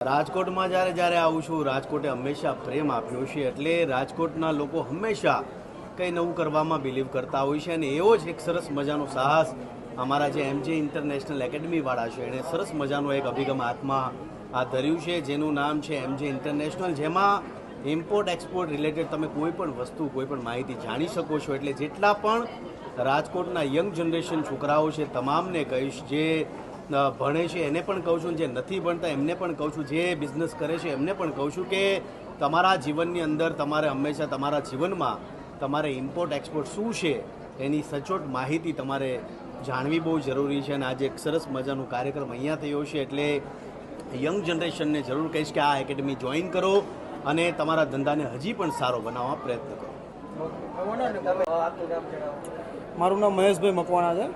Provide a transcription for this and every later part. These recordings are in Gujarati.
રાજકોટમાં જ્યારે આવું છું, રાજકોટે હંમેશા પ્રેમ આપ્યો છે, એટલે રાજકોટના લોકો હંમેશા કંઈ નવું કરવામાં બિલીવ કરતા હોય છે. અને એવો જ એક સરસ મજાનો સાહસ અમારા જે MJ ઇન્ટરનેશનલ એકેડમીવાળા છે એણે સરસ મજાનો એક અભિગમ હાથમાં ધર્યું છે, જેનું નામ છે MJ ઇન્ટરનેશનલ, જેમાં ઇમ્પોર્ટ એક્સપોર્ટ રિલેટેડ તમે કોઈ પણ વસ્તુ, કોઈ પણ માહિતી જાણી શકો છો. એટલે જેટલા પણ રાજકોટના યંગ જનરેશન છોકરાઓ છે તમામને કહીશ, જે ભણે છે એને પણ કહું છું, જે નથી ભણતા એમને પણ કહું છું, જે બિઝનેસ કરે છે એમને પણ કહું છું કે તમારા જીવનની અંદર તમારે હંમેશા તમારા જીવનમાં તમારે ઇમ્પોર્ટ એક્સપોર્ટ શું છે એની સચોટ માહિતી તમારે જાણવી બહુ જરૂરી છે. અને આજે એક સરસ મજાનો કાર્યક્રમ અહીંયા થયો છે, એટલે યંગ જનરેશનને જરૂર કહીશ કે આ એકેડમી જોઈન કરો અને તમારા ધંધાને હજી પણ સારો બનાવવા પ્રયત્ન કરો. મારું નામ મહેશભાઈ મકવાણા છે.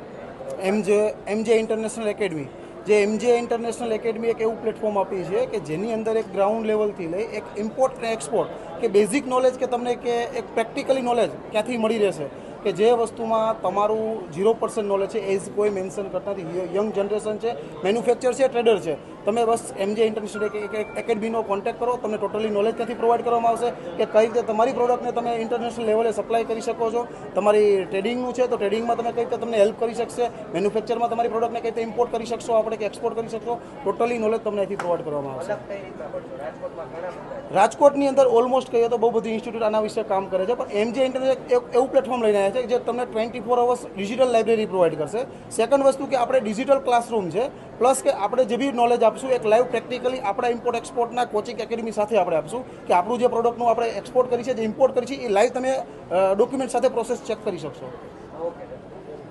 MJ ઇન્ટરનેશનલ એકેડમી, જે MJ ઇન્ટરનેશનલ એકેડમી એક એવું પ્લેટફોર્મ આપી છે કે જેની અંદર એક ગ્રાઉન્ડ લેવલથી લઈ એક ઇમ્પોર્ટ અને એક્સપોર્ટ કે બેઝિક નોલેજ કે તમને કે એક પ્રેક્ટિકલી નોલેજ ક્યાંથી મળી રહેશે કે જે વસ્તુમાં તમારું 0% નોલેજ છે એઝ કોઈ મેન્શન કરતા નથી. યંગ જનરેશન છે, મેન્યુફેક્ચર છે, ટ્રેડર છે, તમે બસ MJ ઇન્ટરનેશનલ એકેડમીનો કોન્ટેક્ટ કરો, તમને ટોટલી નોલેજ ત્યાંથી પ્રોવાઈડ કરવામાં આવશે કે કઈ રીતે તમારી પ્રોડક્ટને તમે ઇન્ટરનેશનલ લેવલે સપ્લાય કરી શકો છો. તમારી ટ્રેડિંગનું છે તો ટ્રેડિંગમાં તમે કઈ રીતે તમને હેલ્પ કરી શકશે, મેન્યુફેક્ચરમાં તમારી પ્રોડક્ટને કઈ રીતે ઇમ્પોર્ટ કરી શકશો આપણે કે એક્સપોર્ટ કરી શકશો, ટોટલી નોલેજ તમને અહીંથી પ્રોવાઈડ કરવામાં આવશે. રાજકોટની અંદર ઓલમોસ્ટ કહીએ તો બહુ બધી ઇન્સ્ટિટ્યૂટ આના વિશે કામ કરે છે, પણ MJ ઇન્ટરનેશનલ એવું પ્લેટફોર્મ લઈને આવ્યા છે જે તમને 24 અવર્સ ડિજિટલ લાઇબ્રેરી પ્રોવાઈડ કરશે. સેકન્ડ વસ્તુ કે આપણે ડિજિટલ ક્લાસરૂમ છે, પ્લસ કે આપણે જે બી નોલેજ આપશું એક લાઈવ પ્રેક્ટિકલી આપણા ઇમ્પોર્ટ એક્સપોર્ટના કોચિંગ એકેડમી સાથે આપણે આપશું કે આપણું જે પ્રોડક્ટનું આપણે એક્સપોર્ટ કરી છે, જે ઇમ્પોર્ટ કરી છે એ લાઈવ તમે ડોક્યુમેન્ટ સાથે પ્રોસેસ ચેક કરી શકશો.